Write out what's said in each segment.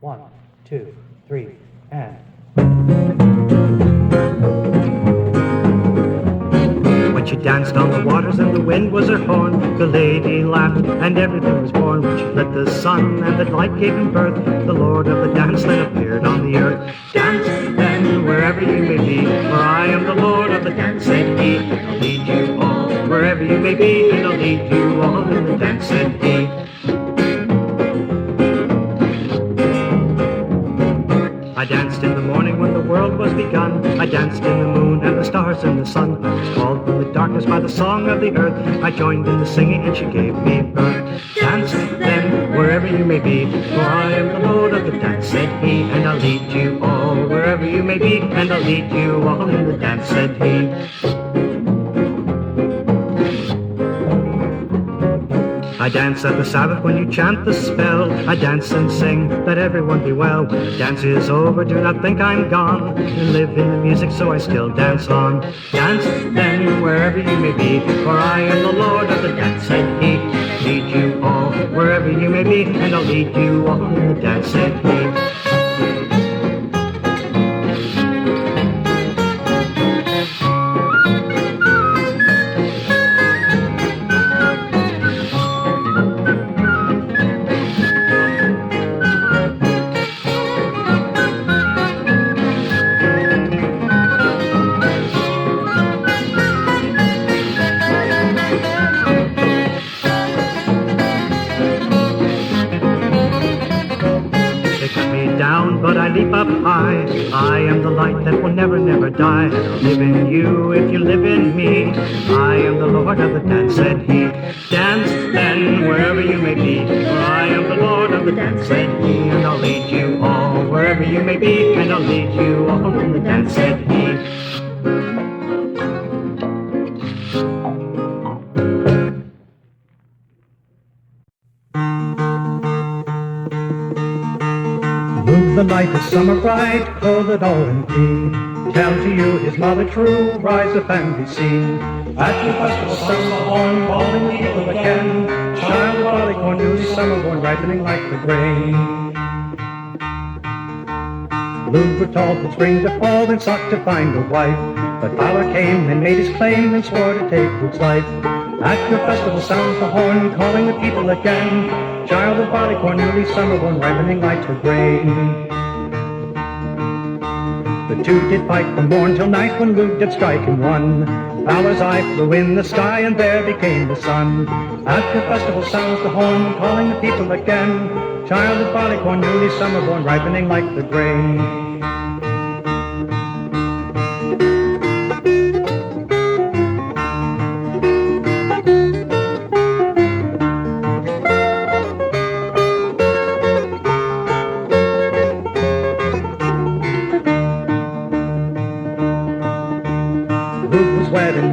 1, 2, 3, and... When she danced on the waters and the wind was her horn, the lady laughed and everything was born. When she lit the sun and the light gave him birth, the Lord of the dance then appeared on the earth. Dance then wherever you may be, for I am the Lord of the dance, said he. I'll lead you all wherever you may be, and I'll lead you all in the dance, said he. I danced in the morning when the world was begun. I danced in the moon and the stars and the sun. I was called from the darkness by the song of the earth. I joined in the singing and she gave me birth. Dance then wherever you may be, for I am the Lord of the dance, said he. And I'll lead you all wherever you may be, and I'll lead you all in the dance, said he. I dance at the Sabbath when you chant the spell. I dance and sing that everyone be well. When the dance is over, do not think I'm gone. You live in the music, so I still dance on. Dance then wherever you may be, for I am the Lord of the dance, said he. Lead you all wherever you may be, and I'll lead you all in the dance, said he. But I leap up high. I am the light that will never, never die. And I'll live in you if you live in me. I am the Lord of the dance, said he. Dance then wherever you may be, for I am the Lord of the dance, said he. And I'll lead you all wherever you may be, and I'll lead you all in the dance, said he. The light of summer bright, clothed all in green, tell to you his mother true, rise up and be seen. At your festival sound the horn, calling people again, child of barleycorn, newly summer-born, ripening like the grain. Lugh were tall from spring to fall, then sought to find a wife, but Valor came and made his claim, and swore to take Lug's life. At your festival sounds the horn, calling the people again, child of barleycorn, newly summer-born, ripening like the grain. The two did fight from morn till night, when Lugh did strike and won. Valor's eye flew in the sky, and there became the sun. At your festival sounds the horn, calling the people again, child of barleycorn, newly summer-born, ripening like the grain.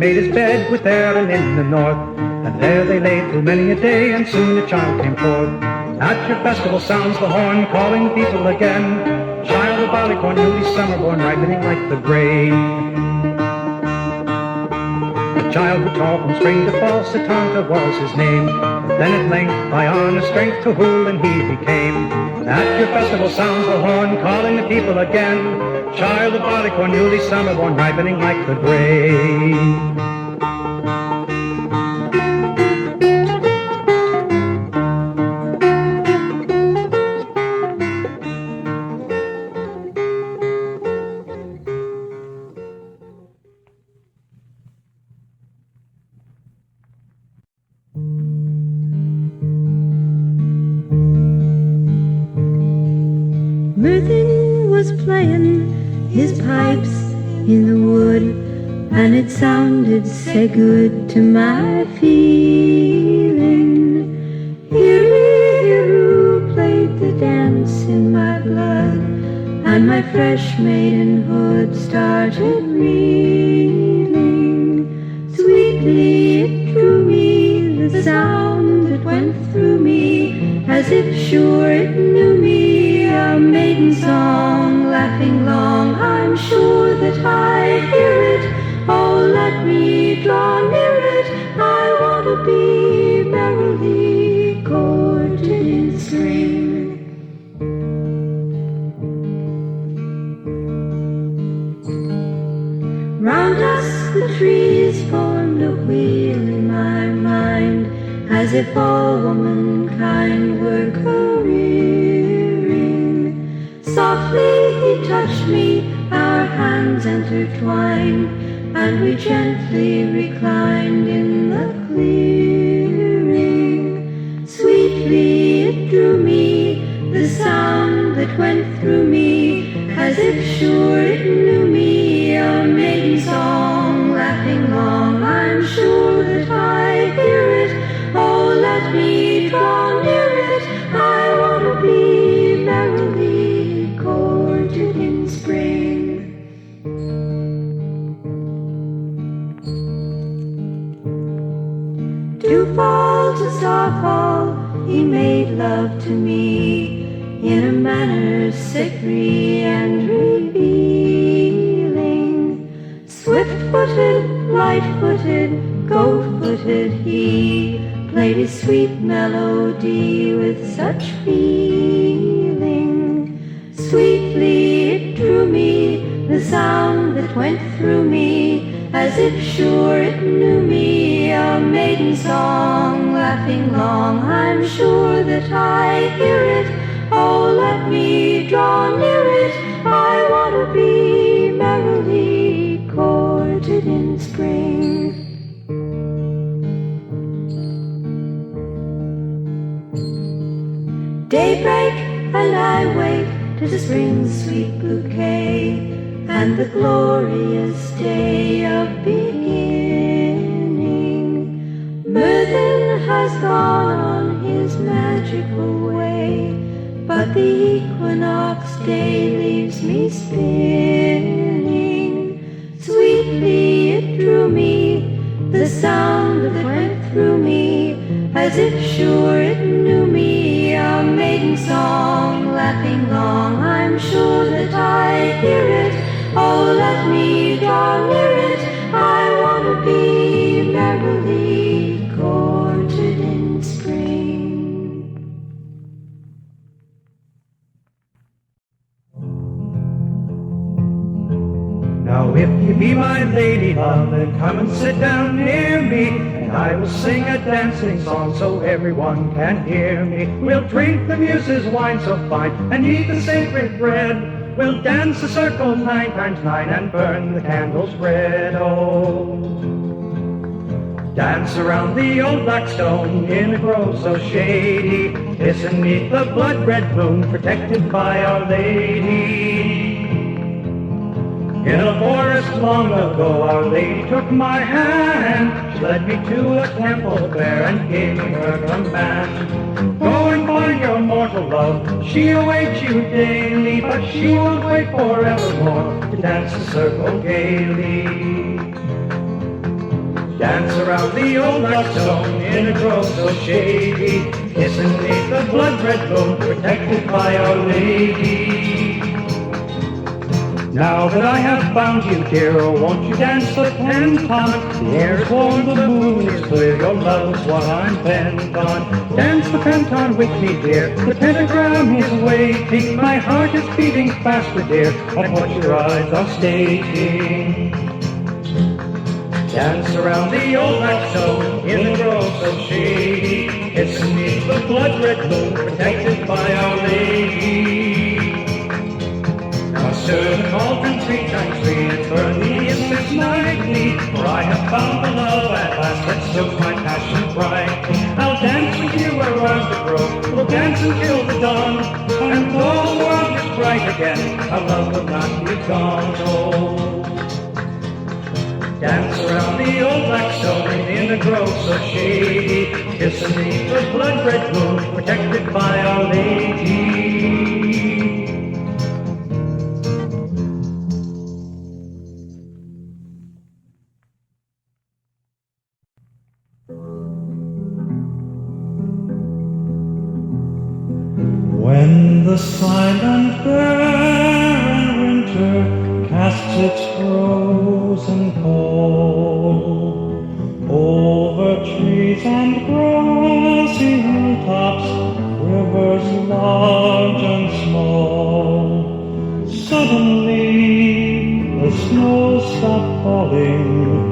Made his bed with Erin in the north, and there they lay through many a day, and soon a child came forth. At your festival sounds the horn, calling the people again, child of barleycorn, newly summer-born, ripening like the grain. The child grew tall from spring to fall, Satanta was his name, but then at length by honor, strength, to Hugin he became. At your festival sounds the horn, calling the people again, child of barleycorn, newly summer-born, ripening like the grain. Merthin was playing his pipes in the wood, and it sounded so good to my feeling. Hero played the dance in my blood, and my fresh maidenhood started reeling. Sweetly it drew me, the sound that went through me, as if sure it knew me. A maiden song, laughing long, I'm sure that I hear it. Oh, let me draw near it. I want to be merrily courted in spring. the trees formed a wheel in my mind, as if all womankind were careering. Softly he touched me, our hands intertwined, and we gently reclined in the clearing. Sweetly it drew me, the sound that went through me, as if sure it knew me, a maiden song, laughing long. I'm sure that I hear it, oh let me draw near it, I want to be merrily courted in spring. Dewfall to starfall, he made love to me, in a manner sickly and revealing. Swift-footed, light-footed, goat-footed he played his sweet melody with such feeling. Sweetly it drew me, the sound that went through me, as if sure it knew me, a maiden song, laughing long. I'm sure that I hear it, oh let me draw near it, I want to be merrily courted in spring. Daybreak and I wake to spring's sweet bouquet, and the glorious day of beginning. Merlin has gone on his magical way, but the equinox day leaves me spinning. Sweetly it drew me, the sound that went through me, as if sure it knew me, a maiden song, laughing long. I'm sure that I hear it, oh let me draw near it, I want to be merrily courted in spring. Now if you be my lady love, then come and sit down near me, and I will sing a dancing song so everyone can hear me. We'll drink the muse's wine so fine, and eat the sacred bread. We'll dance a circle 9 times 9 and burn the candles red, oh. Dance around the old black stone in a grove so shady, listen neath the blood-red moon protected by Our Lady. In a forest long ago, Our Lady took my hand. She led me to a temple there and gave me her command. Go and find your mortal love, she awaits you daily, but she won't wait forevermore to dance the circle gaily. Dance around the old black stone in a grove so shady, kissing beneath the blood-red moon protected by Our Lady. Now that I have found you, dear, oh, won't you dance the pentatonic? The air is warm, the moon is clear, your love's what I'm bent on. Dance the pentatonic with me, dear, the pentagram is waiting. My heart is beating faster, dear, at what your eyes are stating. Dance around the old black stone in the grove so shady, it's beneath the blood-red moon protected by Our Lady. Stir the cauldron 3 times 3 and burn the incense nightly, for I have found the love at last that stokes my passion brightly. I'll dance with you around the grove, we'll dance until the dawn, and though the world is bright again, our love will not be gone, oh. Dance around the old black stone in a grove so shady, kissing beneath the blood-red moon protected by Our Lady. When the silent barren winter casts its frozen pall over trees and grassy hilltops, rivers large and small, suddenly the snows stop falling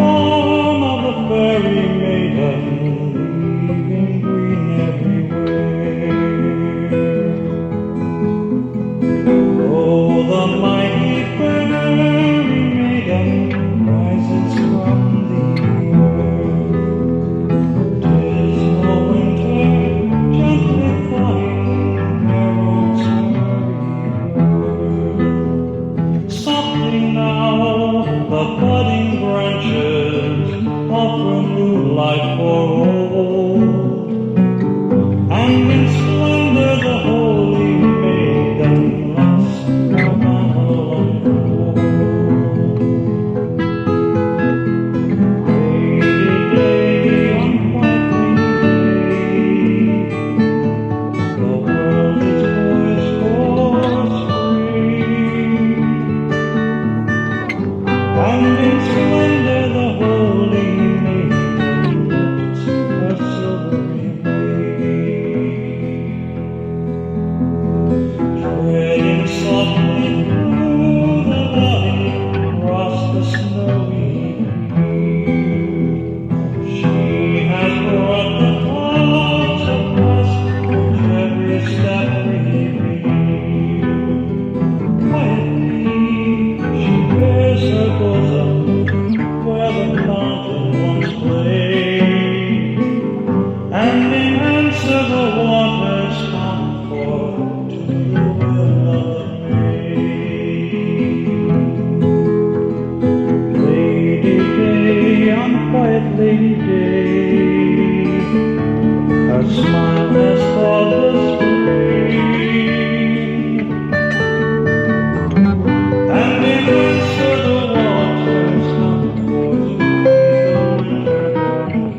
form of the fairy maiden, leaving green everywhere. Oh, the mighty fairy maiden rises from the earth. 'Tis the winter gently flying, heralds earth. Softly now the budding branches offer new light for old, and in splendor the holy maiden locks her mantle unfold. Lady, on whitening day, the world is poised for spring, and in splendor the holy maiden lifts her silvery blade. Treading softly through the valley, across the snowy field, she has brought the clouds across, which every step revealed. Quietly she bears her bosom where the mountain once lay, and in answer the waters come forth to the will of the maid. Lady Day, on quiet Lady Day, her smile has thawed the spring, and in answer the waters come forth to the winter king.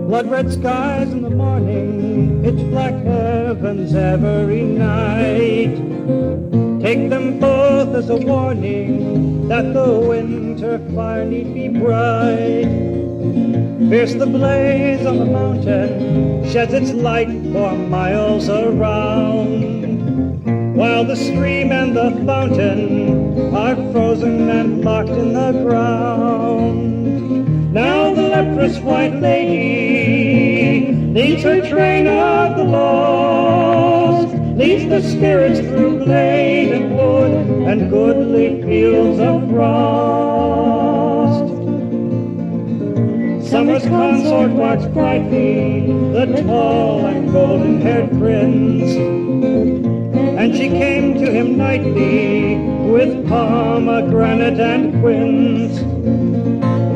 Blood-red skies in the morning, pitch black heavens every night. Take them both as a warning that the winter fire need be bright. Fierce the blaze on the mountain sheds its light for miles around, while the stream and the fountain are frozen and locked in the ground. Now the leprous white lady leads her train of the lost, leads the spirits through glade and wood and goodly fields of frost. Summer's consort marks brightly the tall and golden-haired prince, and she came to him nightly with pomegranate and quince.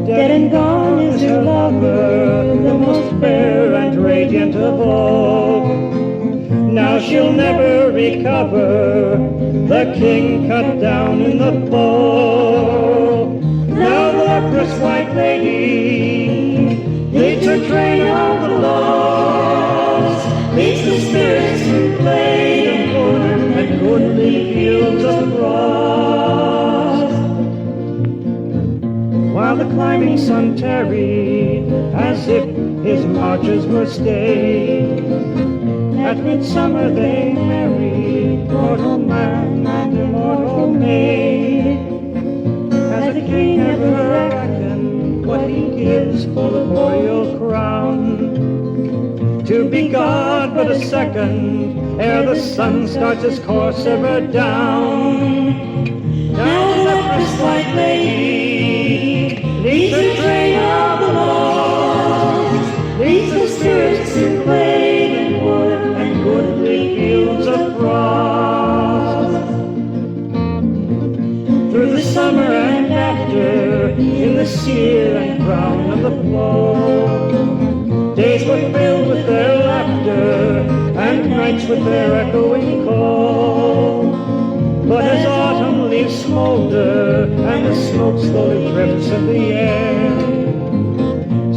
Dead and gone is her lover, the most fair and radiant of all. Now she'll never recover, the king cut down in the fall. Now the leprous white lady leads her train of the lost, leads the spirits through glade and wood and goodly fields of frost. While the climbing sun tarried, as if his marches were stayed, at midsummer they married, mortal man and immortal maid. Has the king ever reckoned what he gives for the royal crown? To be God but a second, ere the sun starts his course ever down. Now the leprous white lady leads the train of the lost, leads the spirits in glade and wood and goodly fields of frost. Through the summer and after, in the sere and brown of the fall, days were filled with their laughter and nights with their echoing call. But as autumn leaves smolder and the smoke slowly drifts in the air,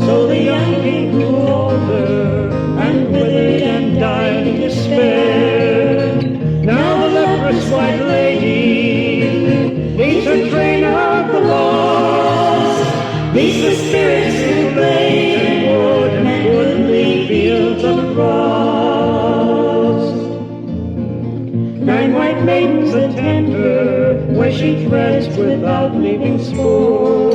so the young king grew older and withered and died in despair. Now the leprous white lady leads her train of the lost, leads the spirits in glade and wood and wood she treads without leaving spore,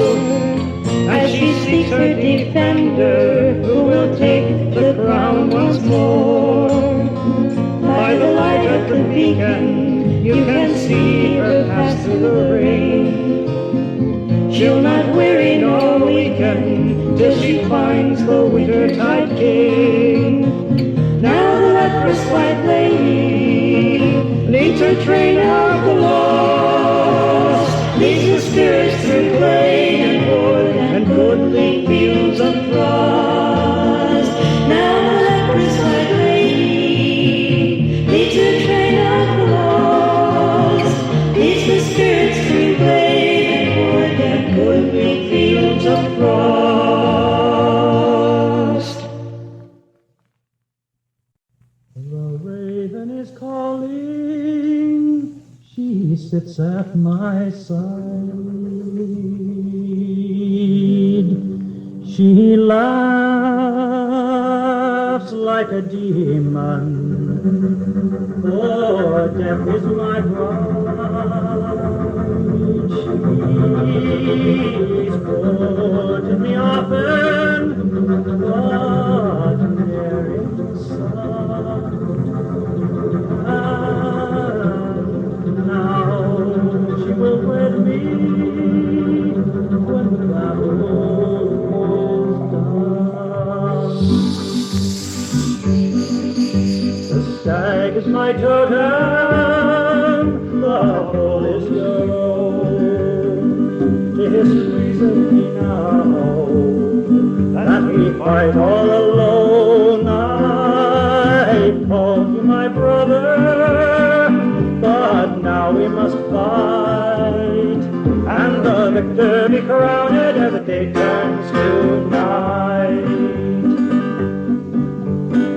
as she seeks her defender, who will take the crown once more. By the light of the beacon, you can see her pass through the rain. She'll not weary nor weaken, till she finds the wintertide king. Now the leprous white lady leads her train of the lost, leads the spirits through plain and wood and goodly fields of frost. Now the leprous white lady leads her train of the lost, leads the spirits through plain and wood and goodly fields of frost. The raven is calling, she sits at my side. She laughs like a demon, for death is my bride. She's courted me often, but ne'er into sun. Now she will wed me when the battle is done. The stag is my totem, the whole is your own. 'Tis reason now that we fight all alone. I called you my brother, but now we must fight, and the victor be crowned as the day turns to night.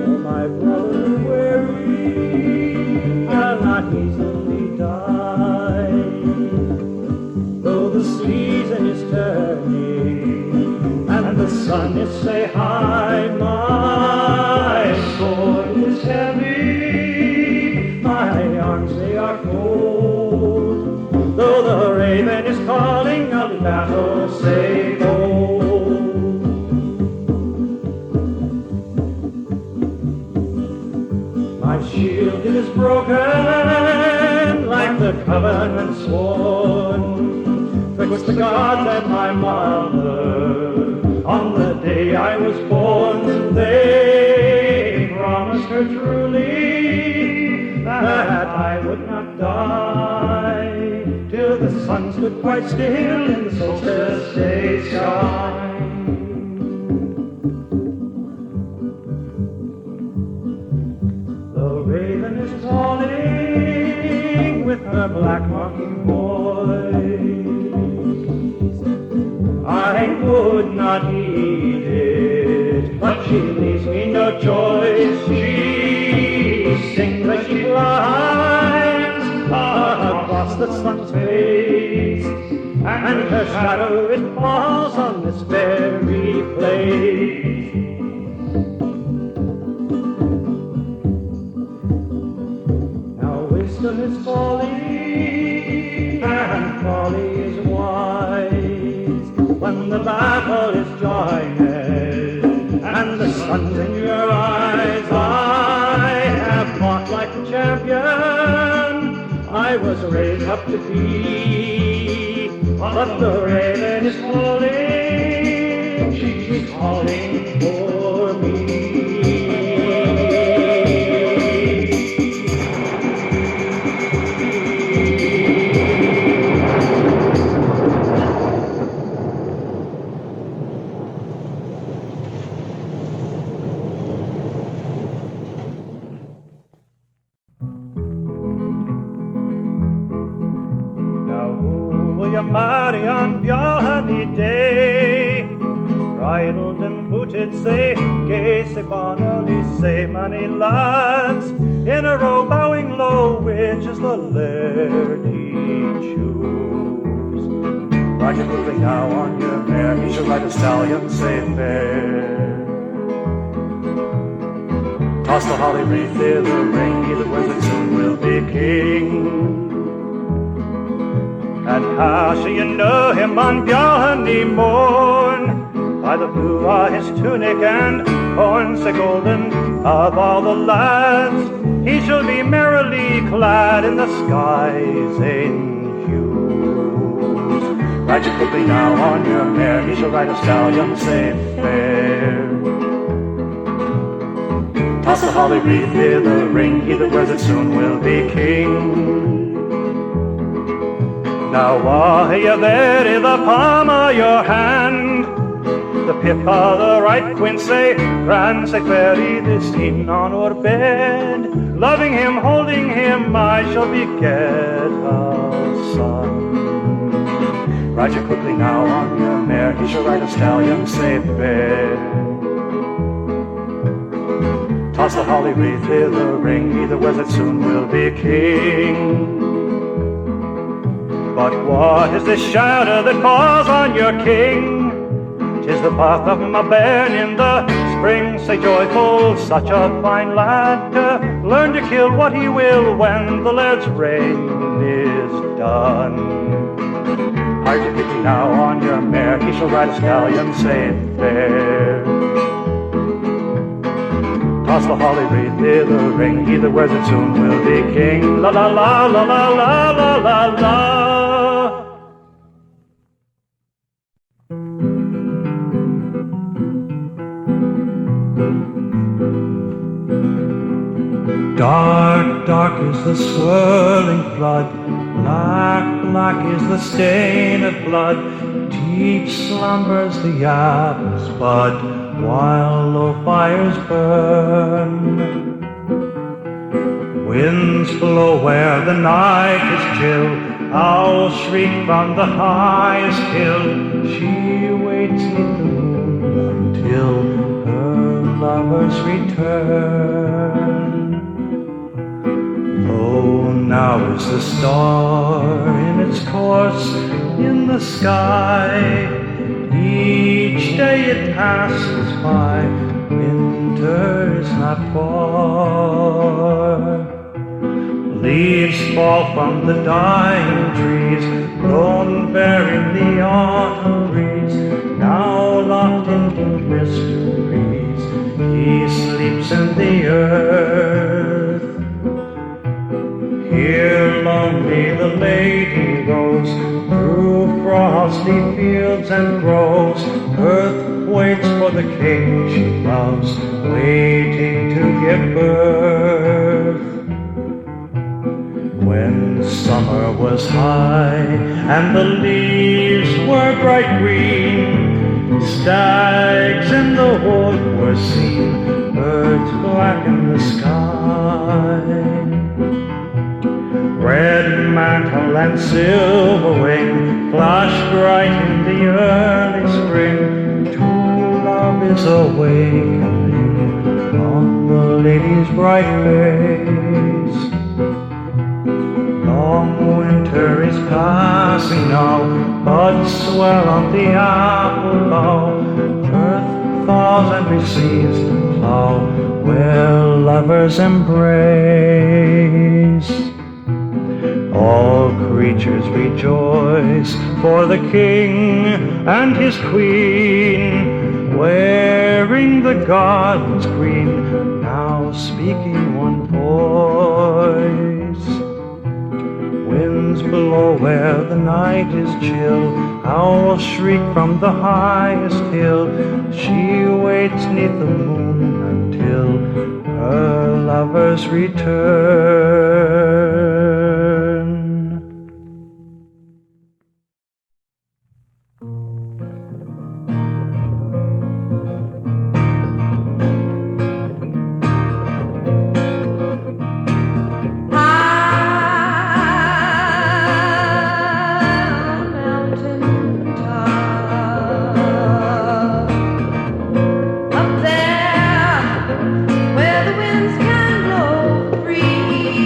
Oh, my brother weary, I'll not easily die, though the season is turning and the sun is say high. My sword is heavy, my arms they are cold, though the raven is calling, I'll in battle say bold. My shield is broken, like the covenant sworn, twixt the gods and my mother, on the day I was born. They promised her truly that I would not die, till the sun stood quite still in the solstice day sky. The raven is calling with her black mocking voice. I would not heed it, but she leaves me no choice. She sings as she flies across the sun's face, and her shadow it falls on this very place. Now wisdom is folly, and folly is wise, when the battle is joined and the sun's in your eyes. I have fought like a champion, I was raised up to be, but the raven is calling, she's calling for me. Marry on Bjarni day, bridled and booted, say, gay, say, bonily, say, many lads, in a row bowing low, which is the laird he choose. Ride you moving now on your mare, he shall ride a stallion, say, fair. Toss the holly wreath, clear the ring, he that wears it soon will be king. And how shall you know him on Bjarni morn? By the blue of his tunic and horns so golden, of all the lads, he shall be merrily clad in the skies in hues. Ride you quickly now on your mare, he shall ride a stallion safe fair. Toss the holly wreath i' the ring, he that wears it soon will be king. Now why you there i' the palm of your hand? The pip of the right quince, Bransle Fäerie, this evening on our bed. Loving him, holding him, I shall beget a son. Ride you quickly now on your mare, he shall ride a stallion safe fair. Toss the holly wreath i' the ring, he that wears it soon will be king. But what is this shadow that falls on your king? 'Tis the path of my bairn in the spring, say joyful, such a fine lad to learn to kill what he will when the laird's reign is done. Hard you quickly now on your mare, he shall ride a stallion safe fair. Toss the holly wreath i' the ring, he that wears it soon will be king. La la la la la la la la la. Dark, dark is the swirling flood, black, black is the stain of blood. Deep slumbers the apple's bud, while low fires burn. Winds blow where the night is chill, owls shriek from the highest hill. She waits in the moon until her lovers return. Oh, now is the star in its course in the sky. Each day it passes by, winter is not far. Leaves fall from the dying trees, blown bare in the autumn breeze. Now locked in mysteries, he sleeps in the earth. Here lonely the lady goes, through frosty fields and groves. Earth waits for the king she loves, waiting to give birth. When summer was high and the leaves were bright green, stags in the wood were seen, birds black in the sky. Red mantle and silver wing flash bright in the early spring. True love is awakening on the lady's bright face. Long winter is passing now, buds swell on the apple bough. Earth thaws and receives the plough where lovers embrace. All creatures rejoice for the king and his queen, wearing the gardens green, now speaking one voice. Winds blow where the night is chill, owls shriek from the highest hill. She waits 'neath the moon until her lovers return. Up there, where the winds can blow free.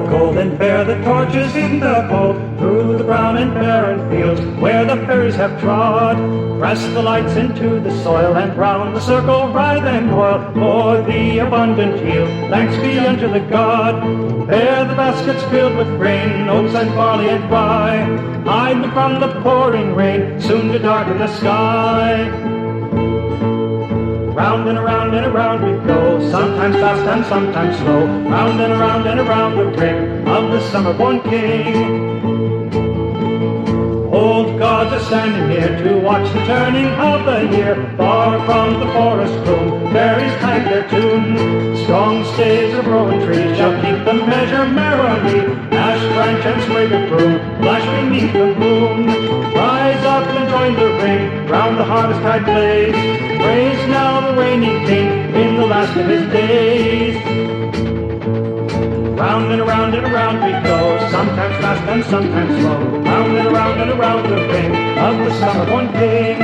golden bear the torches in the cold, through the brown and barren fields where the fairies have trod. Press the lights into the soil, and round the circle writhe and coil, for the abundant yield. Thanks be unto the God. There the baskets filled with grain, oats and barley and rye, hide them from the pouring rain, soon to darken the sky. Round and around we go, sometimes fast and sometimes slow, round and around the ring of the summer-born king. Old gods are standing near to watch the turning of the year. Far from the forest gloom, fairies clank their tune. Strong staves of rowan trees shall keep the measure merrily. Ash branch and sprig of broom flash beneath the moon. Rise up and join the ring round the harvest tide blaze. Praise now the reigning king in the last of his days. Round and around we go, sometimes fast and sometimes slow, round and around the ring of the summer-born king.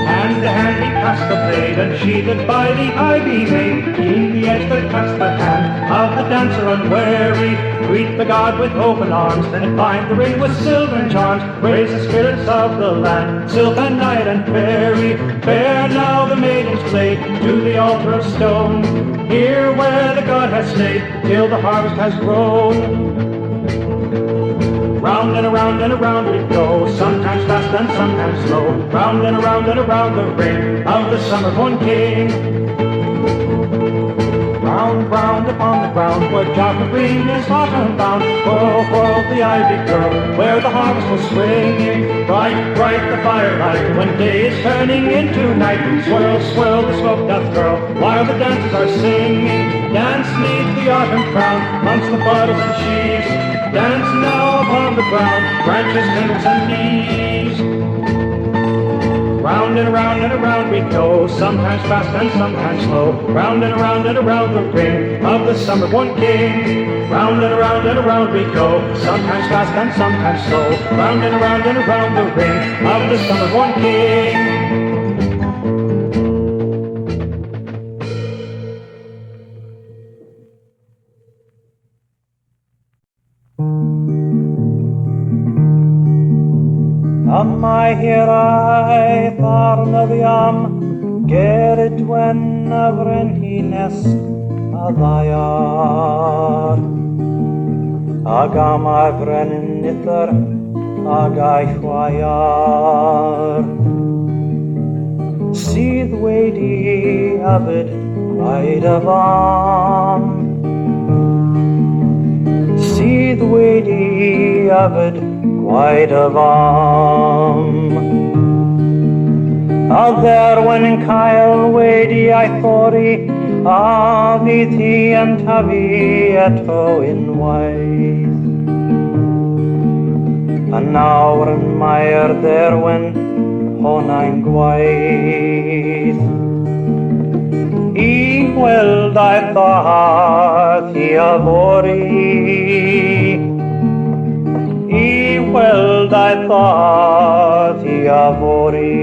Hand to hand he passed the blade, and sheathed by the ivy made, keen the edge that cuts the hand of the dancer unwary. Greet the god with open arms, then bind the ring with silver charms. Praise the spirits of the land, sylph and knight and fairy. Bear now the maiden's blade to the altar of stone, here where the god has stayed till the harvest has grown. Round and around we go, sometimes fast and sometimes slow, round and around the ring of the summer-born king. Round upon the ground where Joffrey Green is autumn bound, whirl the ivy curl where the harvest will swing. Bright the firelight when day is turning into night. Swirl the smoke doth curl while the dancers are singing. Dance neath the autumn crown amongst the bottles and sheaves. Dance now upon the ground, branches, tendrils and leaves. Round and around we go, sometimes fast and sometimes slow, round and around the ring of the summer-born king. Round and around we go, sometimes fast and sometimes slow, round and around the ring of the summer-born king. Amma hirai farnaviam, Ceridwen avrenhines adayar. Agam avrenin nithar, agaishwayar. Sydd wedi abyd gwaed avam. Sydd wedi abyd gwaed avam. A dderwen yn cael wedi ei thori, a fydd hi yn tyfu eto unwaith. A nawr yn mae'r dderwen honnau'n gwaith. I gweld a'i ddath i afori, I weld a'i ddath i afori.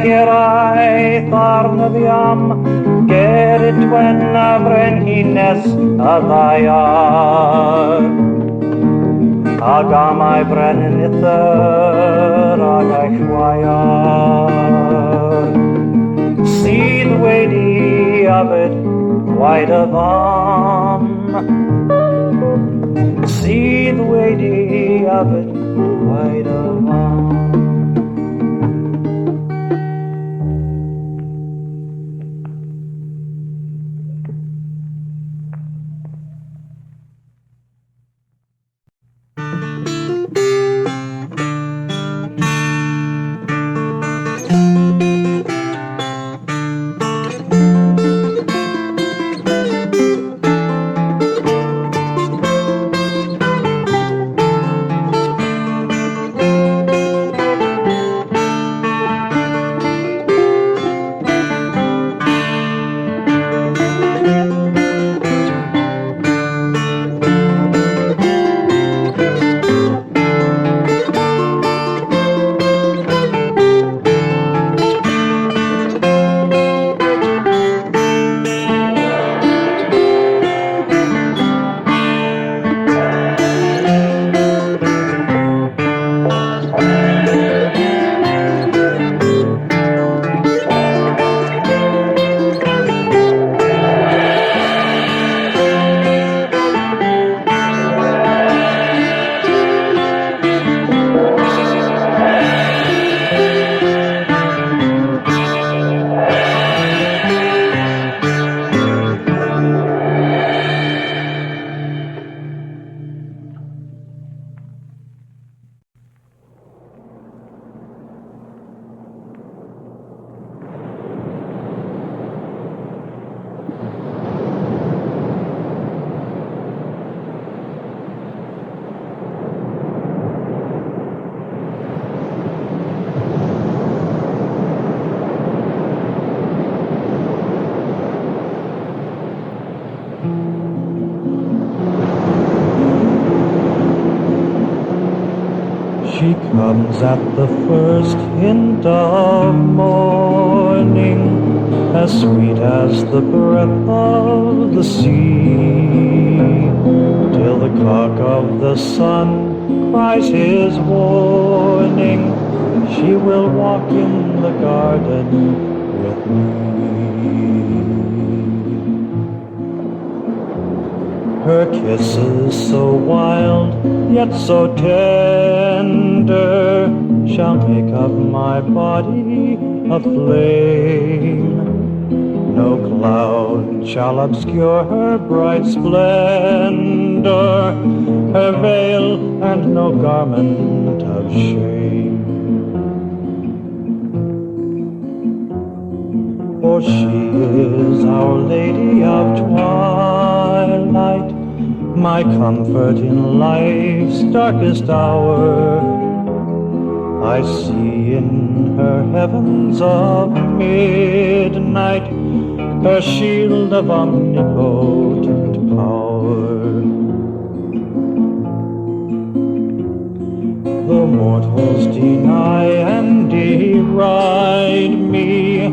Hirai tharnyddiam, Ceridwen a frenhines a ddaiar. Ag am ai brenin ithyr ag ai chwaiar. Wady of it, white of on. See the Wady of it, white of on. She comes at the first hint of morning, as sweet as the breath of the sea, till the cock of the sun cries his warning. She will walk in the garden with me. Her kisses so wild, yet so tender, shall make of my body a flame. No cloud shall obscure her bright splendor, her veil and no garment of shame. For she is Our Lady of Twilight, my comfort in life's darkest hour. I see in her heavens of midnight her shield of omnipotent power. Though mortals deny and deride me,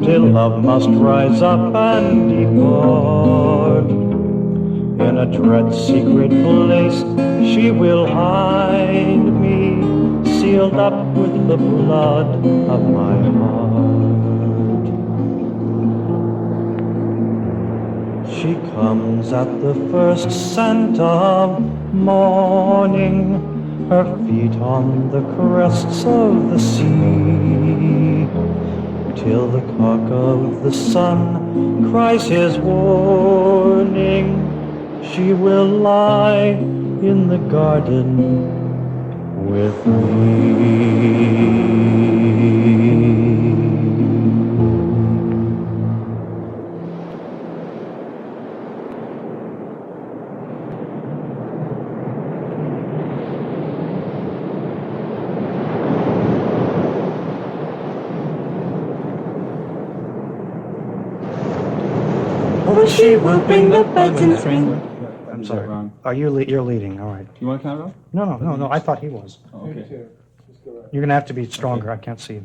till love must rise up and depart, in a dread secret place she will hide me, sealed up with the blood of my heart. She comes at the first scent of morning, her feet on the crests of the sea, till the cock of the sun cries his warning. She will lie in the garden with me. Oh, she will bring the buds in spring. I'm sorry. You're leading, all right. You want to count it off? No, I thought he was. Oh, okay. You're going to have to be stronger, I can't see you.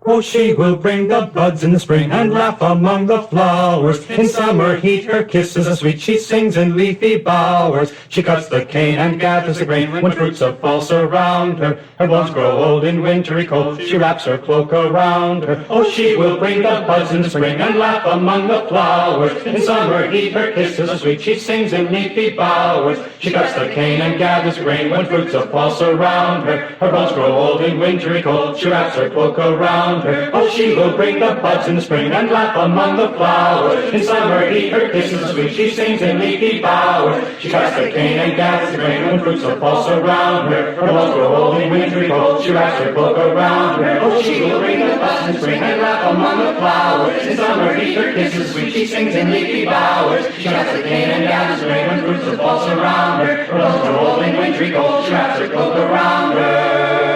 Oh, she will bring the buds in the spring and laugh among the flowers. In summer heat her kisses are sweet, she sings in leafy bowers. She cuts the cane and gathers the grain when fruits of fall surround her. Her bones grow old in wintry cold, she wraps her cloak around her. Oh, she will bring the buds in the spring and laugh among the flowers. In summer heat her kisses are sweet, she sings in leafy bowers. She cuts the cane and gathers grain when fruits of fall surround her. Her bones grow old in wintry cold, she wraps her cloak around her. Oh, she will bring the buds in the spring and laugh among the flowers. In summer heat her kisses are sweet, she sings in leafy bowers. She cuts the cane and gathers the grain when fruits of fall surround her. Her bones grow old in wintry cold, she wraps her cloak around her. Oh, she will bring the buds in the spring and laugh among the flowers. In summer heat her kisses are sweet, she sings in leafy bowers. She cuts the cane and gathers the grain when fruits of fall surround her. Her bones grow old in wintry cold, she wraps her cloak around her.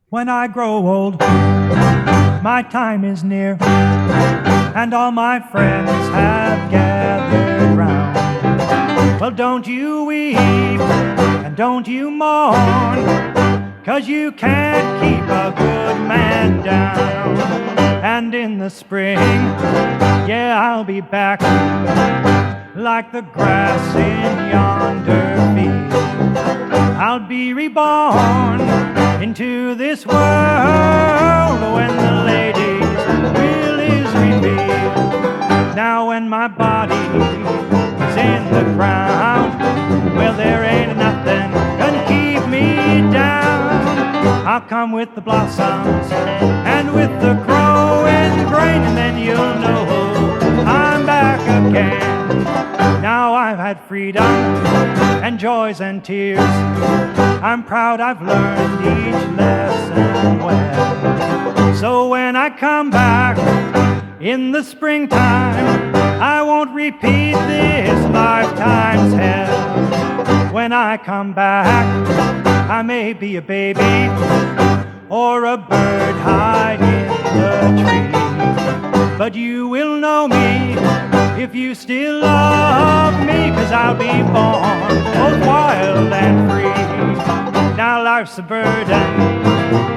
When I grow old, my time is near, and all my friends have gathered round. Well, don't you weep, and don't you mourn, 'cause you can't keep a good man down. And in the spring, yeah, I'll be back, like the grass in yonder field. I'll be reborn into this world when the lady's will is revealed. Now when my body is in the ground, well, there ain't nothing can keep me down. I'll come with the blossoms and with the growing grain, and then you'll know I'm back again. Now I've had freedom and joys and tears, I'm proud I've learned each lesson well. So when I come back in the springtime, I won't repeat this lifetime's hell. When I come back, I may be a baby or a bird high in the tree, but you will know me if you still love me, 'cause I'll be born both wild and free. Now life's a burden,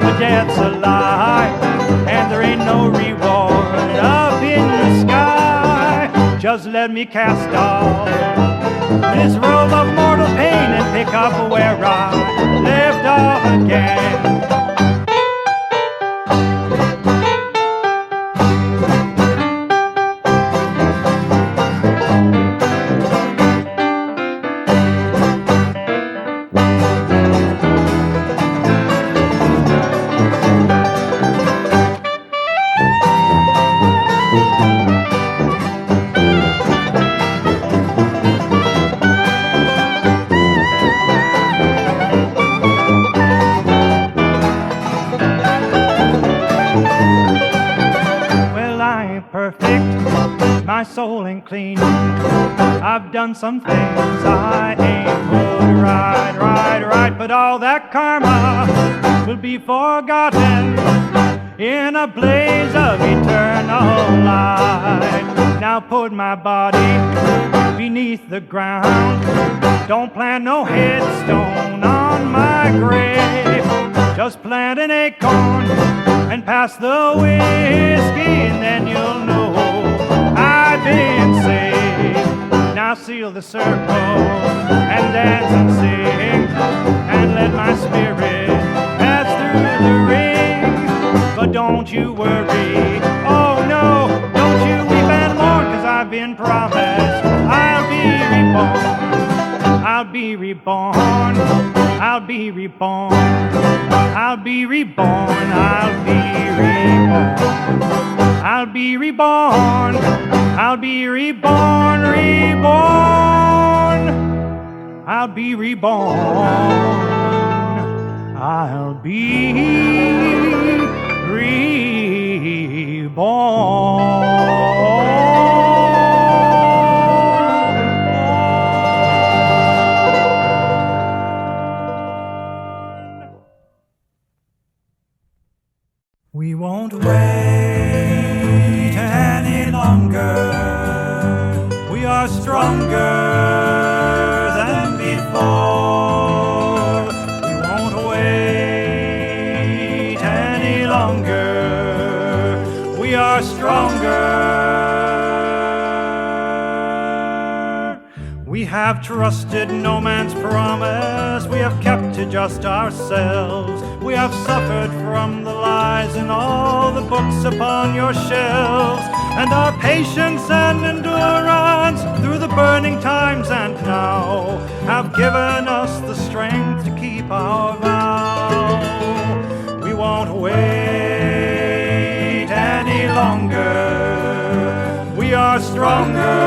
but death's a lie, and there ain't no reward up in the sky. Just let me cast off this robe of mortal pain and pick up where I left off again. My soul ain't clean, I've done some things I ain't put right, but all that karma will be forgotten in a blaze of eternal candlelight. Now put my body beneath the ground. Don't plant no headstone on my grave. Just plant an acorn and pass the whiskey, and then you'll know I've been saved. Now seal the circle and dance and sing, and let my spirit pass through the ring. But don't you worry, oh no, don't you weep and mourn, 'cause I've been promised I'll be reborn. I'll be reborn, I'll be reborn, I'll be reborn, I'll be reborn, I'll be reborn, I'll be reborn, reborn, I'll be reborn, I'll be reborn. We won't wait any longer. We are stronger than before. We won't wait any longer. We are stronger. We have trusted no man's promise. We have kept to just ourselves. We have suffered from the lies in all the books upon your shelves, and our patience and endurance through the burning times and now have given us the strength to keep our vow. We won't wait any longer. We are stronger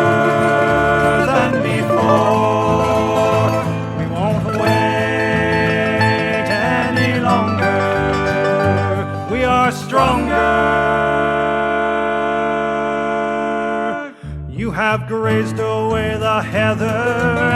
than before. We won't wait any longer. We are stronger. You have grazed away the heather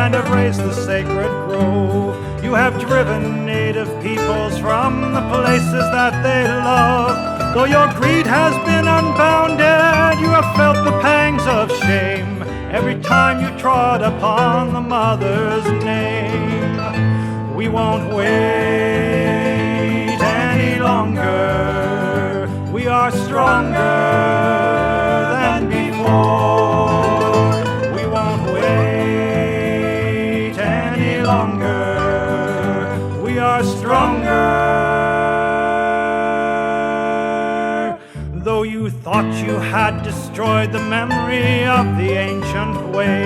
and have raised the sacred grove. You have driven native peoples from the places that they love. Though your greed has been unbounded, you have felt the pangs of shame every time you trod upon the mother's name. We won't wait any longer. We are stronger than before. We won't wait any longer. We are stronger. Though you thought you had destroyed the memory of the ancient way,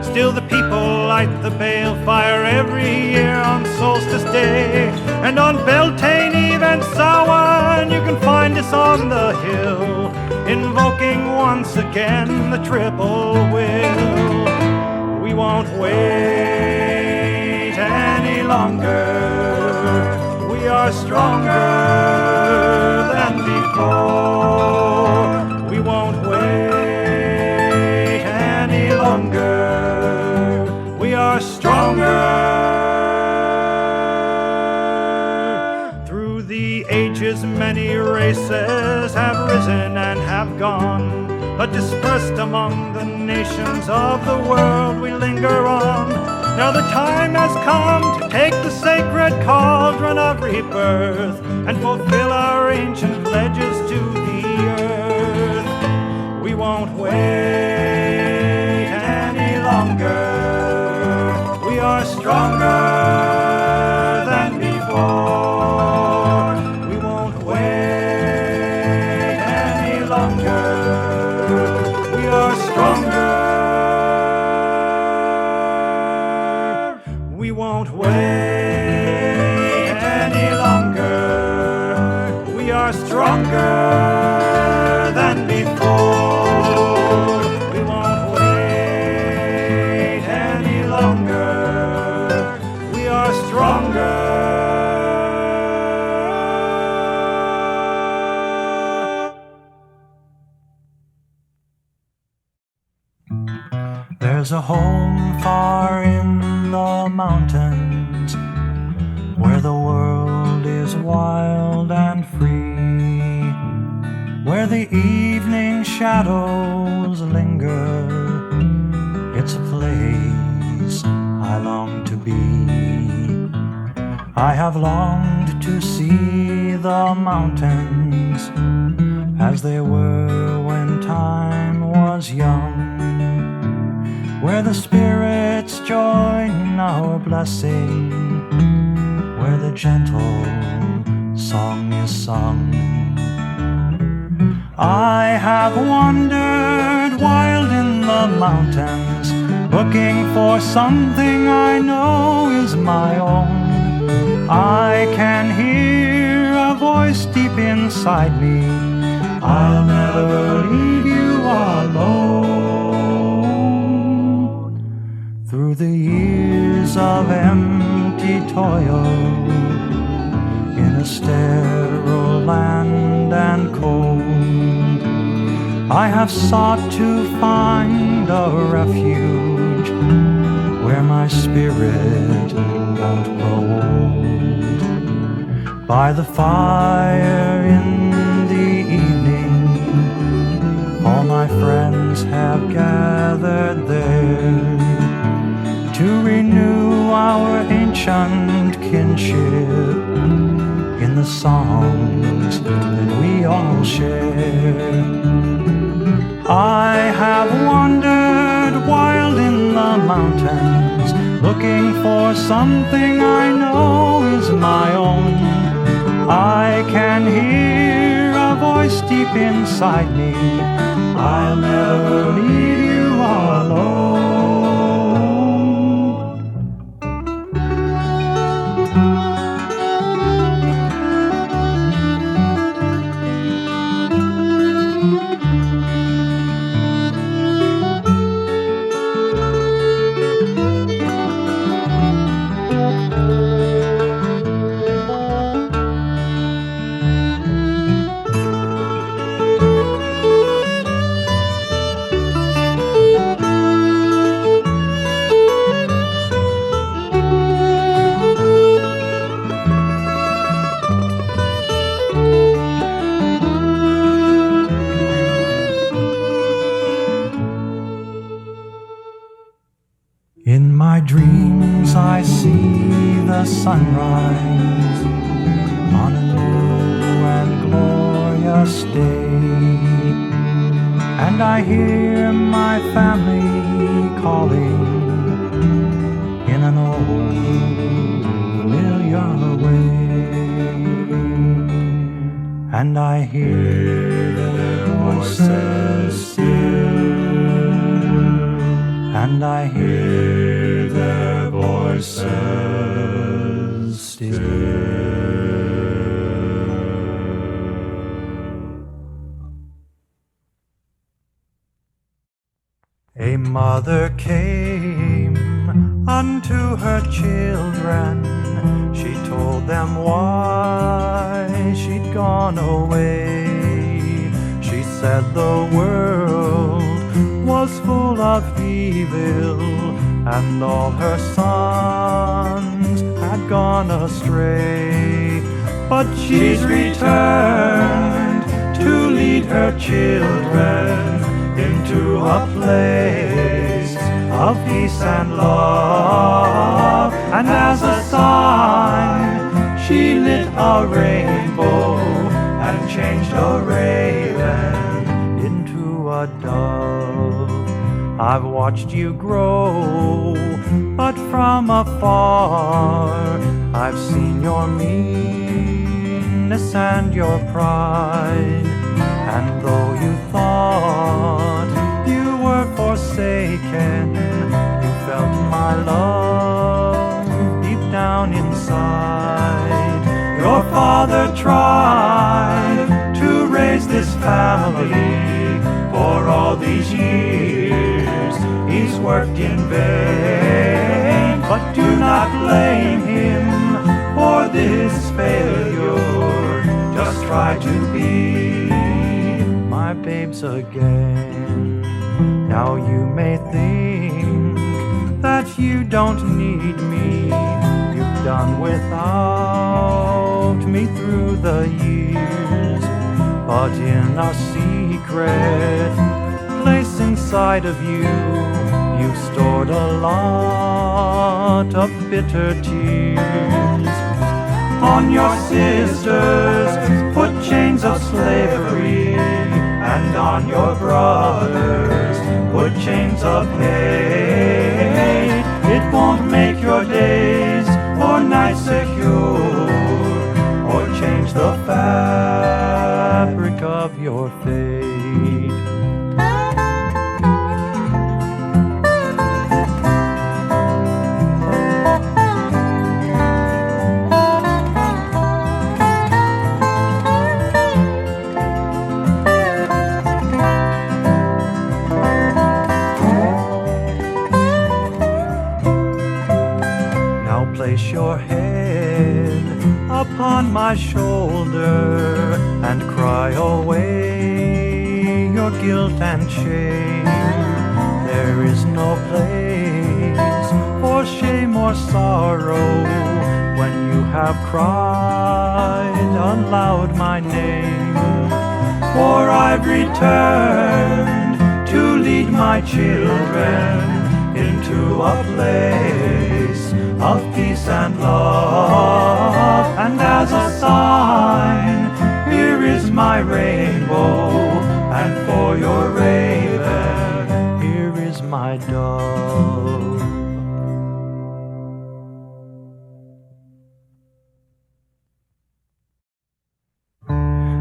still the people light the bale fire every year on Solstice Day. And on Beltane Eve and Samhain you can find us on the hill, invoking once again the triple will. We won't wait any longer. We are stronger than before. We won't wait any longer. We are stronger. Through the ages many races have risen and have gone, but dispersed among the nations of the world we linger on. Now the time has come to take the sacred cauldron of rebirth and fulfill our ancient pledges to the earth. We won't wait any longer. We are stronger than before. We won't wait any longer. We are stronger. We won't wait any longer. We are stronger than before. We won't wait any longer. We are stronger. There's a home far in the mountains where the world is wild and free, where the evening shadows linger. It's a place I long to be. I have longed to see the mountains as they were when time was young, where the spirits join our blessing, where the gentle song is sung. I have wandered wild in the mountains, looking for something I know is my own. I can hear a voice deep inside me, I'll never leave you alone. Through the years of empty toil, in a sterile land and cold, I have sought to find a refuge where my spirit won't grow old. By the fire in the evening, all my friends have gathered there to renew our ancient kinship in the songs that we all share. I have wandered wild in the mountains, looking for something I know is my own. I can hear a voice deep inside me, I'll never leave you alone. In my dreams I see the sunrise on a new and glorious day, and I hear my family calling in an old familiar way, and I hear their voices still, and I hear their voices still. A mother came unto her children. She told them why she'd gone away. She said the world was full of evil, and all her sons had gone astray. But she's returned to lead her children into a place of peace and love. And as a sign, she lit a rainbow and changed a raven into a dove. I've watched you grow, but from afar I've seen your meanness and your pride. And though you thought you were forsaken, you felt my love deep down inside. Your father tried to raise this family for all these years. He's worked in vain, but do not blame him for this failure. Just try to be my babes again. Now you may think that you don't need me. You've done without me through the years, but in a secret secret place inside of you. You've stored a lot of bitter tears. On your sisters put chains of slavery, and on your brothers put chains of hate. It won't make your days or nights secure, or change the fabric of your fate. Place your head upon my shoulder and cry away your guilt and shame. There is no place for shame or sorrow when you have cried aloud my name. For I've returned to lead my children into a place of peace and love, and as a sign, here is my rainbow, and for your raven, here is my dove.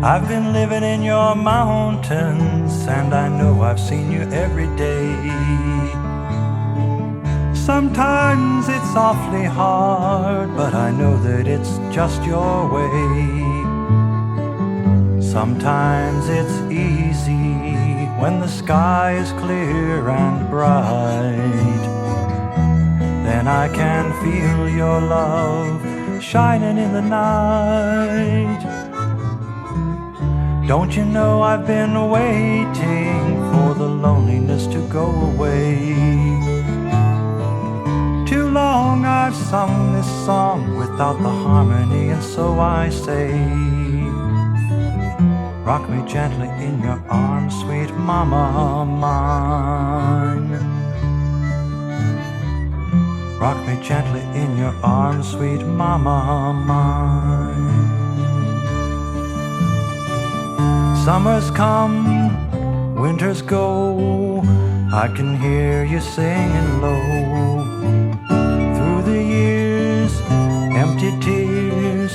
I've been living in your mountains, and I know I've seen you every day. Sometimes it's awfully hard, but I know that it's just your way. Sometimes it's easy when the sky is clear and bright. Then I can feel your love shining in the night. Don't you know I've been waiting for the loneliness to go away? Too long I've sung this song without the harmony, and so I say, rock me gently in your arms, sweet mama mine. Rock me gently in your arms, sweet mama mine. Summers come, winters go, I can hear you singing low. Empty tears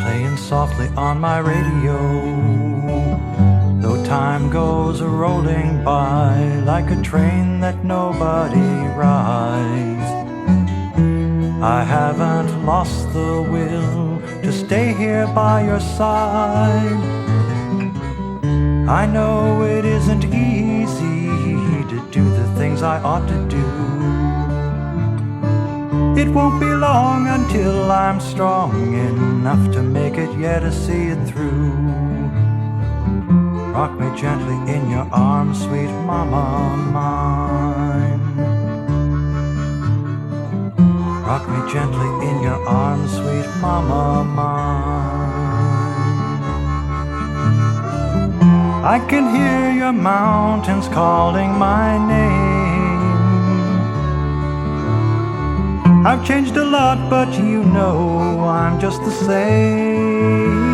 playing softly on my radio. Though time goes rolling by like a train that nobody rides, I haven't lost the will to stay here by your side. I know it isn't easy to do the things I ought to do. It won't be long until I'm strong enough to make it, yeah, to see it through. Rock me gently in your arms, sweet mama mine. Rock me gently in your arms, sweet mama mine. I can hear your mountains calling my name. I've changed a lot, but you know I'm just the same.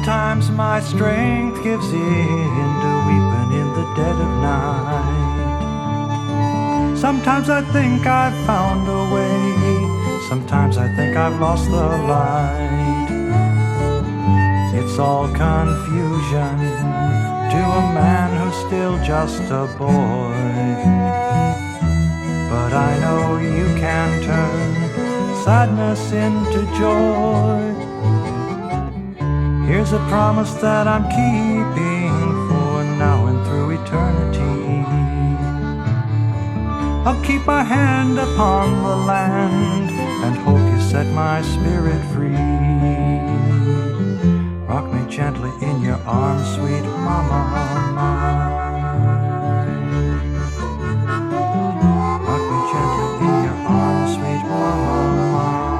Sometimes my strength gives in to weeping in the dead of night. Sometimes I think I've found a way, sometimes I think I've lost the light. It's all confusion to a man who's still just a boy. But I know you can turn sadness into joy. Here's a promise that I'm keeping for now and through eternity. I'll keep my hand upon the land and hope you set my spirit free. Rock me gently in your arms, sweet mama mine. Rock me gently in your arms, sweet mama mine.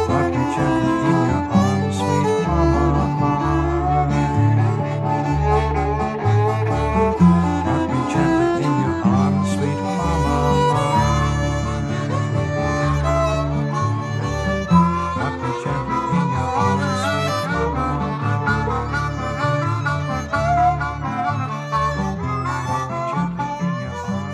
Rock me gently in your arms, sweet mama mine. Rock me gently in your arms, sweet mama mine. Rock me gently in your arms, sweet mama mine. Rock me gently in your arms, sweet mama mine.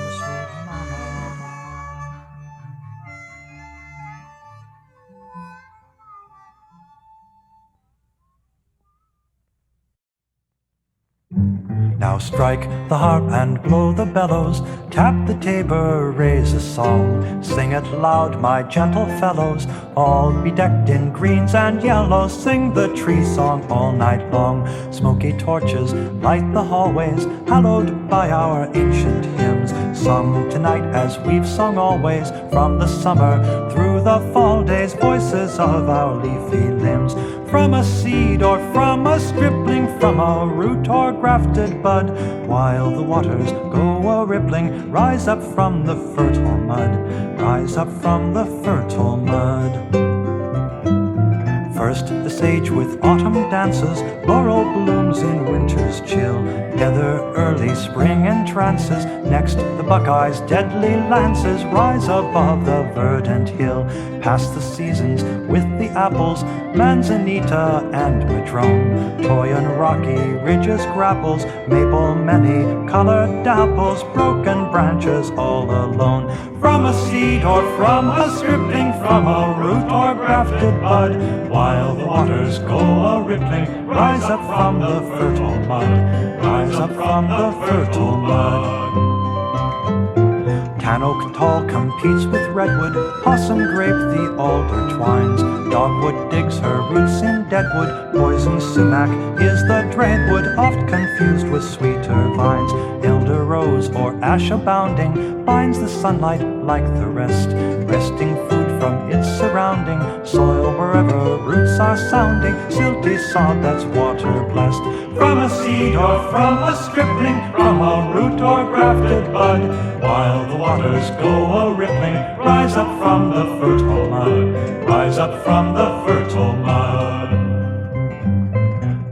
Now strike the harp and blow the bellows, tap the tabor, raise a song. Sing it loud, my gentle fellows, all bedecked in greens and yellows. Sing the tree song all night long. Smoky torches light the hallways, hallowed by our ancient hymns, sung tonight as we've sung always, from the summer through the fall days. Voices of our leafy limbs, from a seed or from a stripling, from a root or grafted bud. While the waters go a-rippling, rise up from the fertile mud, rise up from the fertile mud. First the sage with autumn dances, laurel blooms in winter's chill, heather early spring entrances. Next the buckeyes deadly lances rise above the verdant hill, past the seasons with the apples, manzanita and madrone, toy and rocky ridges grapples, maple many colored dapples, broken branches all alone. From a seed or from a stripling, from a root or grafted bud, while the waters go a-rippling, rise up from the fertile mud, rise up from the fertile mud. Tan oak tall competes with redwood, possum grape the alder twines, dogwood digs her roots in deadwood, poison sumac is the dreadwood, oft confused with sweeter vines. Elder rose or ash abounding binds the sunlight like the rest, wresting food from its surrounding soil wherever roots are sounding, silty sod that's water blessed. From a seed or from a stripling, from a root or grafted bud, while the waters go a-rippling, rise up from the fertile mud, rise up from the fertile mud.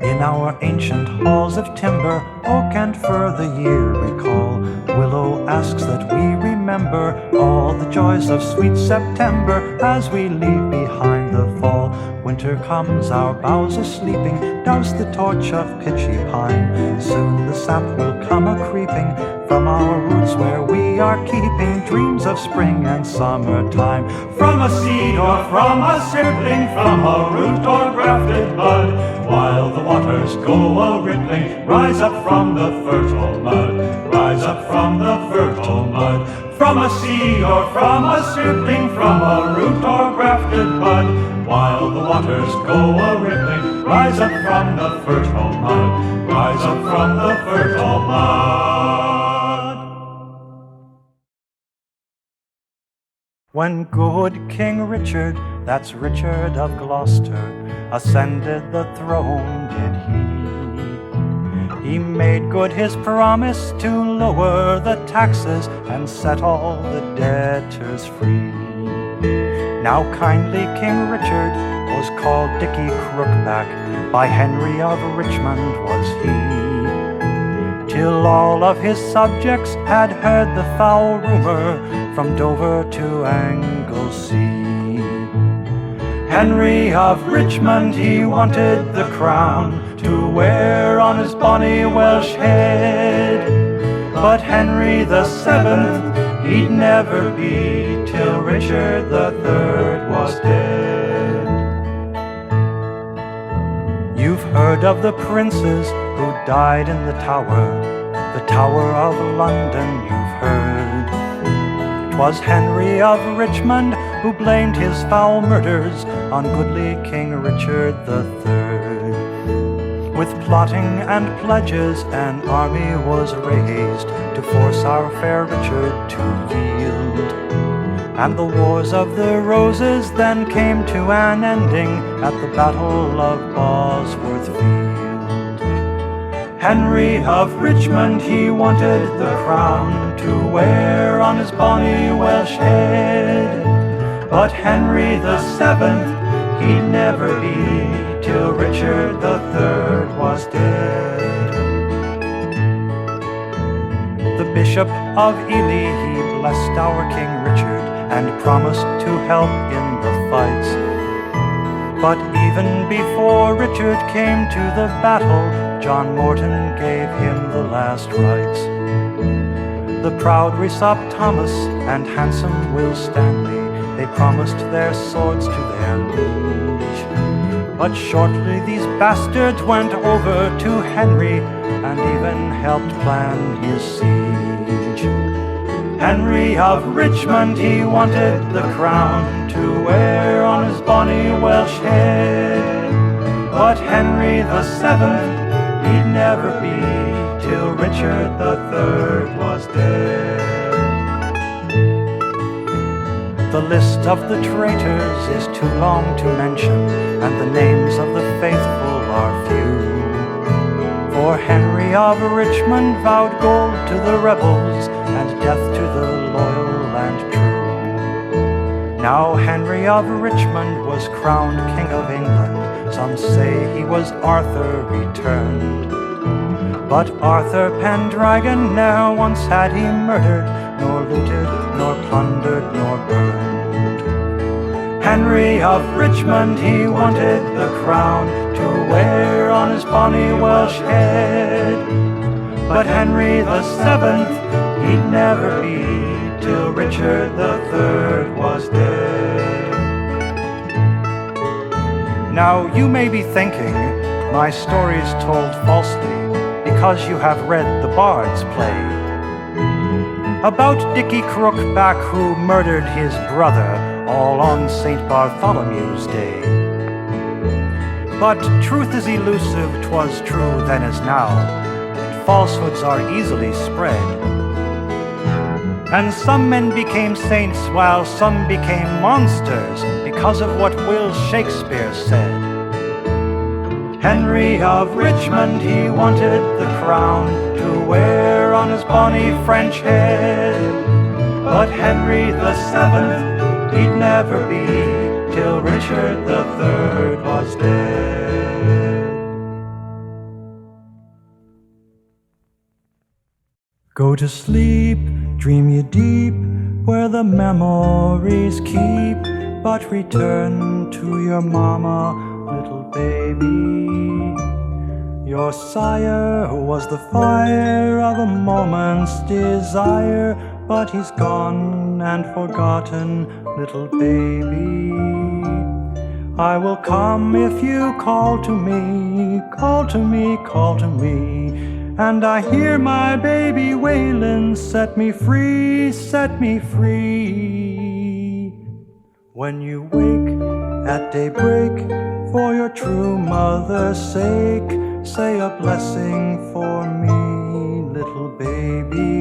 In our ancient halls of timber, oak and fir the year recall, willow asks that we remember all the joys of sweet September as we leave behind the fall. Winter comes, our boughs are sleeping, douse the torch of pitchy pine, soon the sap will come a-creeping from our roots where we are keeping dreams of spring and summertime. From a seed or from a stripling, from a root or grafted bud, while the waters go a-rippling, rise up from the fertile mud, rise up from the fertile mud. From a seed or from a stripling, from a root or grafted bud, while the waters go a-rippling, rise up from the fertile mud, rise up from the fertile mud. When good King Richard, that's Richard of Gloucester, ascended the throne did he made good his promise to lower the taxes and set all the debtors free. Now kindly King Richard was called Dicky Crookback, by Henry of Richmond was he, till all of his subjects had heard the foul rumour from Dover to Anglesey. Henry of Richmond, he wanted the crown to wear on his bonny Welsh head. But Henry the Seventh, he'd never be till Richard the Third was dead. You've heard of the princes who died in the Tower of London you've heard. 'Twas Henry of Richmond who blamed his foul murders on goodly King Richard the Third. With plotting and pledges an army was raised to force our fair Richard to yield. And the Wars of the Roses then came to an ending at the Battle of Bosworth Field. Henry of Richmond, he wanted the crown to wear on his bonny Welsh head. But Henry the Seventh, he'd never be till Richard the Third was dead. The Bishop of Ely, he blessed our King Richard and promised to help in the fights. But even before Richard came to the battle, John Morton gave him the last rites. The proud Rhysop Thomas and handsome Will Stanley, they promised their swords to their liege. But shortly these bastards went over to Henry and even helped plan his siege. Henry of Richmond, he wanted the crown to wear on his bonny Welsh head. But Henry the Seventh, he'd never be till Richard the Third was dead. The list of the traitors is too long to mention, and the names of the faithful are few. For Henry of Richmond vowed gold to the rebels and death to the loyal and true. Now Henry of Richmond was crowned King of England. Some say he was Arthur returned. But Arthur Pendragon ne'er once had he murdered, nor looted, nor plundered, nor burned. Henry of Richmond, he wanted the crown to wear on his bonny Welsh head. But Henry the Seventh, he'd never be till Richard the Third was dead. Now you may be thinking, my story's told falsely, because you have read the Bard's play about Dickie Crookback who murdered his brother all on St. Bartholomew's Day. But truth is elusive, 'twas true then as now, and falsehoods are easily spread. And some men became saints while some became monsters because of what Will Shakespeare said. Henry of Richmond, he wanted the crown to wear on his bonny French head. But Henry the Seventh, he'd never be till Richard the Third was dead. Go to sleep, dream you deep, where the memories keep, but return to your mama, little baby. Your sire was the fire of a moment's desire, but he's gone and forgotten, little baby. I will come if you call to me, call to me, call to me. And I hear my baby wailin', set me free, set me free. When you wake at daybreak, for your true mother's sake, say a blessing for me, little baby.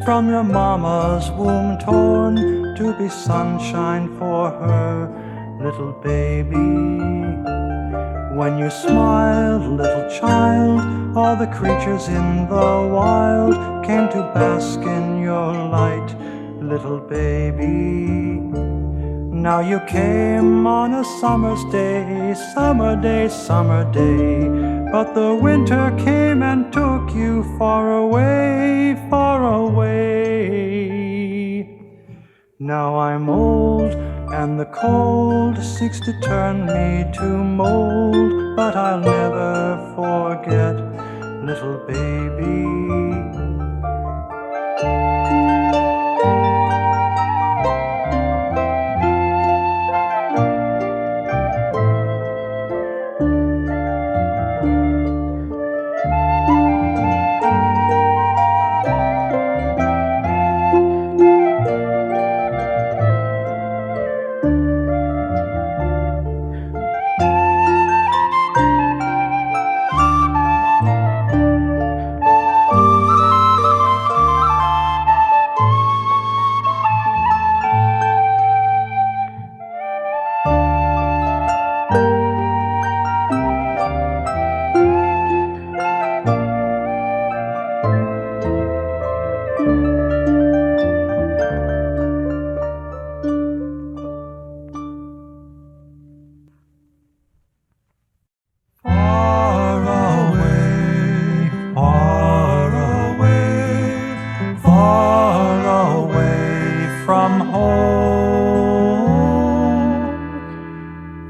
from your mama's womb torn to be sunshine for her little baby. When you smiled, little child, all the creatures in the wild came to bask in your light, little baby. Now you came on a summer's day, summer day, summer day, but the winter came and took you far away, far away. Now I'm old and the cold seeks to turn me to mold, but I'll never forget, little baby.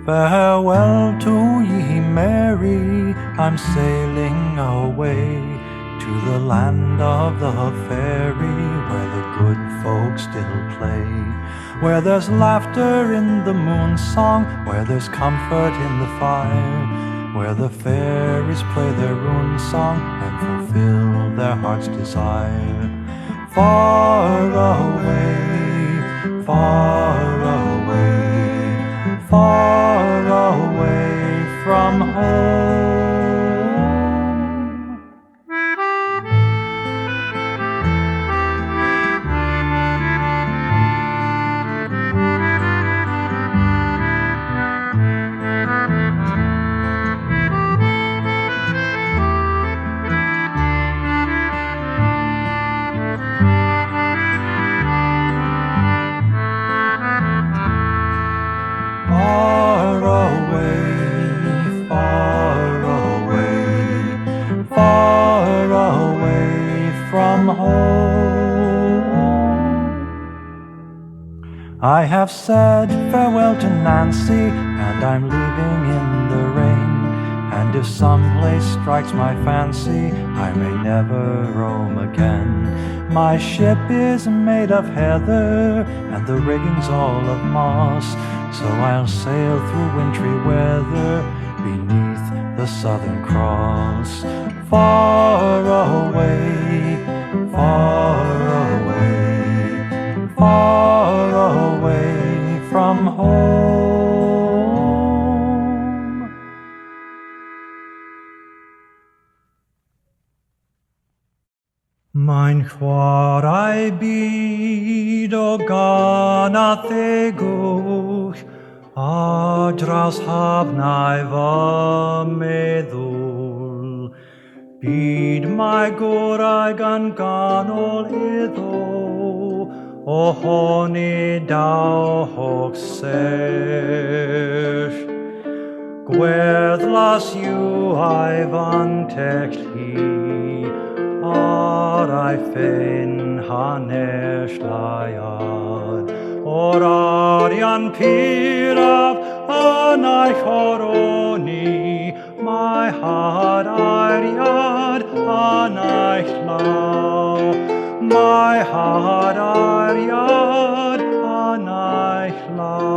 Farewell to ye merry, I'm sailing away to the land of the Fäerie, where the good folk still play, where there's laughter in the moon song, where there's comfort in the fire, where the fairies play their rune song and fulfill their heart's desire. Far away, far away, far away from home. I have said farewell to Nancy, and I'm leaving in the rain. And if some place strikes my fancy, I may never roam again. My ship is made of heather, and the rigging's all of moss, so I'll sail through wintry weather beneath the Southern Cross. Far away, far away, far away from home. Mein chwarae byd o ganath egwch, a draws hafnau fy meddwl. Byd mae gorau gan ganol iddo, o honi daw hoc sech. Gweddlas yw ai fantell hi, ar ai ffyn hanes laiad. O'r arian pyraf yn ai choroni, mae had ariad yn ai llaw. Mae had ariad yn ai llaw.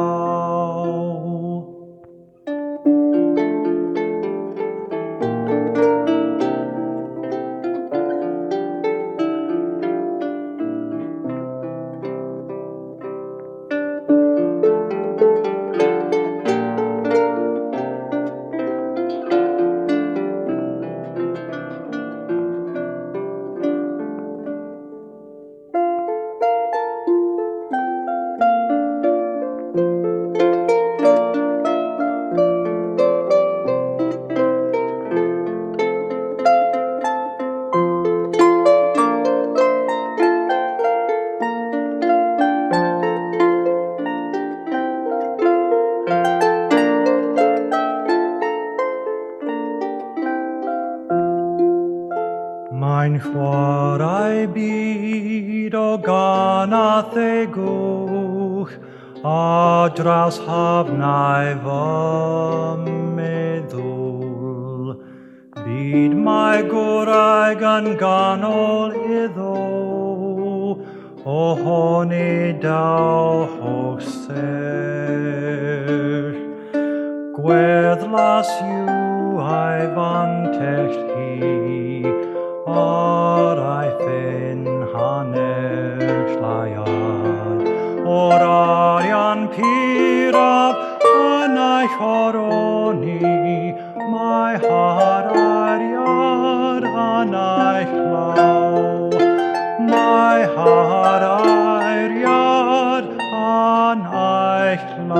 Ein chwar I byd o ganath e gwch, a draws hafnau fy meddwl. Byd mae gwraig yn ganol iddo, o honi daw hoch ser. Gweddlas yw ai fan techt hi, or ai ffyn hanner llaiad. O'r arian piraf yn ai choroni, mae har ariad yn ai llaw. Mae har ariad yn ai llaw.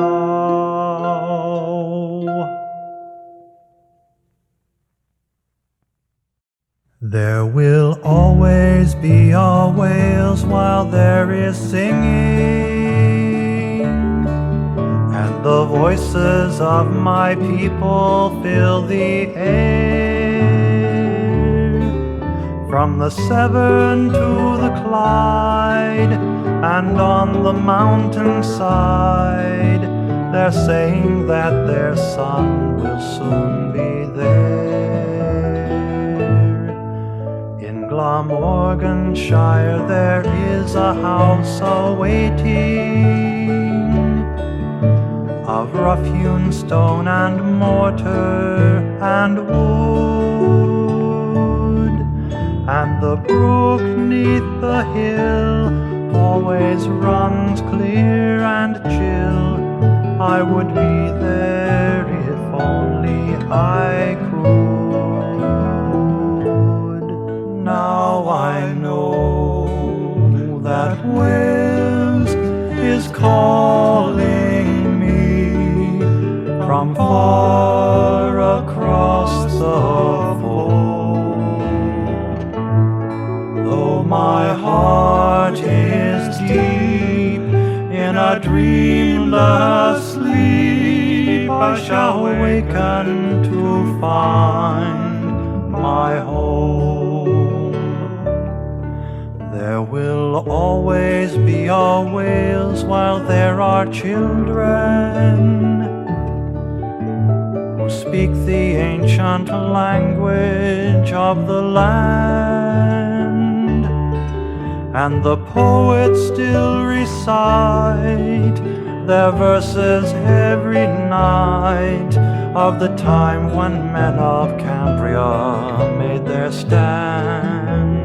There will always be a Wales while there is singing, and the voices of my people fill the air. From the Severn to the Clyde, and on the mountainside, they're saying that their son will soon be there. Glamorganshire there is a house awaiting, of rough-hewn stone and mortar and wood, and the brook 'neath the hill always runs clear and chill. I would be there if only I could. Now I know that Wales is calling me from far across the foam. Though my heart is deep in a dreamless sleep, I shall waken to find my home. There will always be a Wales while there are children who speak the ancient language of the land, and the poets still recite their verses every night of the time when men of Cambria made their stand.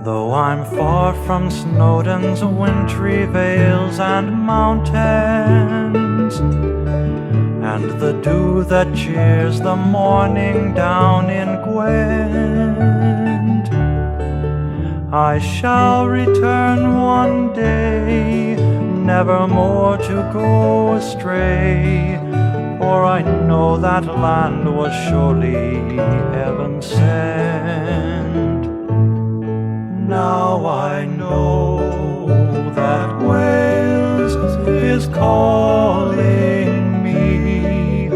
Though I'm far from Snowdon's wintry vales and mountains, and the dew that cheers the morning down in Gwent, I shall return one day, never more to go astray, for I know that land was surely heaven sent. Now I know that Wales is calling me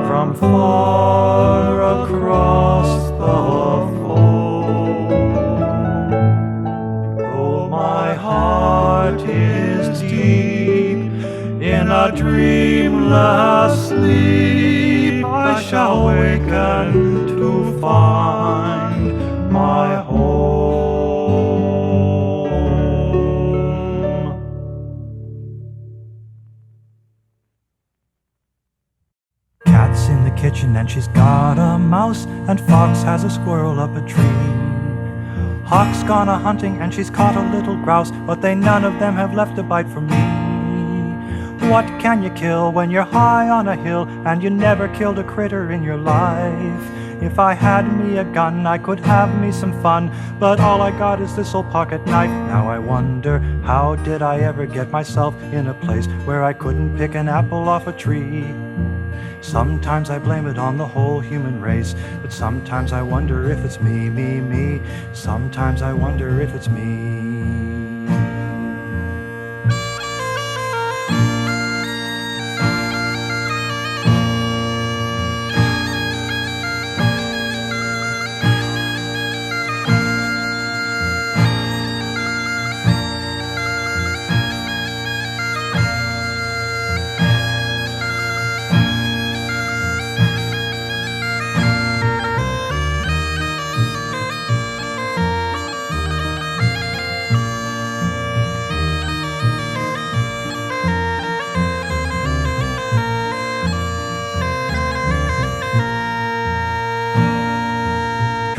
from far across the foam. Though my heart is deep in a dreamless sleep, I shall waken to find my home. Cat's in the kitchen and she's got a mouse, and Fox has a squirrel up a tree. Hawk's gone a-hunting and she's caught a little grouse, but they none of them have left a bite for me. What can you kill when you're high on a hill and you never killed a critter in your life? If I had me a gun, I could have me some fun, but all I got is this old pocket knife. Now I wonder, how did I ever get myself in a place where I couldn't pick an apple off a tree? Sometimes I blame it on the whole human race, but sometimes I wonder if it's me, me, me. Sometimes I wonder if it's me.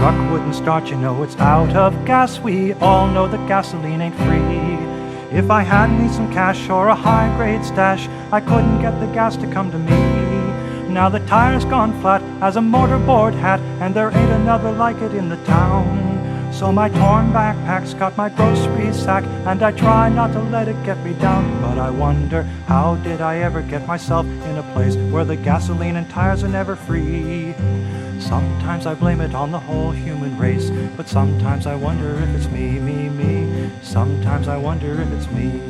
truck wouldn't start, you know it's out of gas. We all know that gasoline ain't free. If I hadn't some cash or a high-grade stash, I couldn't get the gas to come to me. Now the tire's gone flat as a mortarboard hat, and there ain't another like it in the town. So my torn backpack's got my grocery sack, and I try not to let it get me down. But I wonder, how did I ever get myself in a place where the gasoline and tires are never free? Sometimes I blame it on the whole human race, but sometimes I wonder if it's me, me, me. Sometimes I wonder if it's me.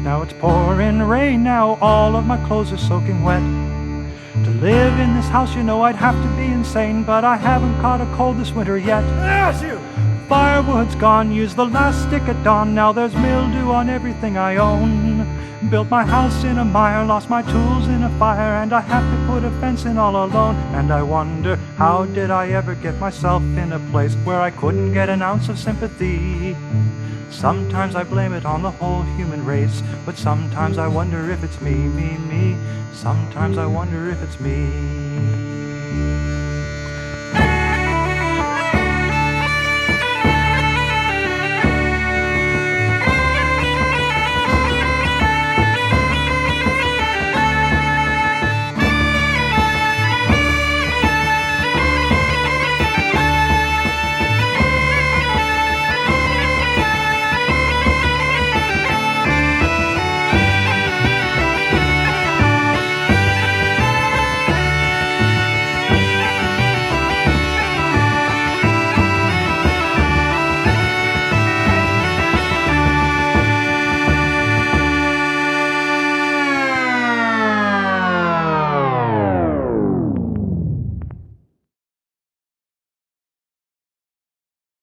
Now it's pouring rain, now all of my clothes are soaking wet. To live in this house, you know I'd have to be insane, but I haven't caught a cold this winter yet. Yes, you! Firewood's gone, used the last stick at dawn, now there's mildew on everything I own. Built my house in a mire, lost my tools in a fire, and I have to put a fence in all alone. And I wonder, how did I ever get myself in a place where I couldn't get an ounce of sympathy? Sometimes I blame it on the whole human race, but sometimes I wonder if it's me, me, me. Sometimes I wonder if it's me.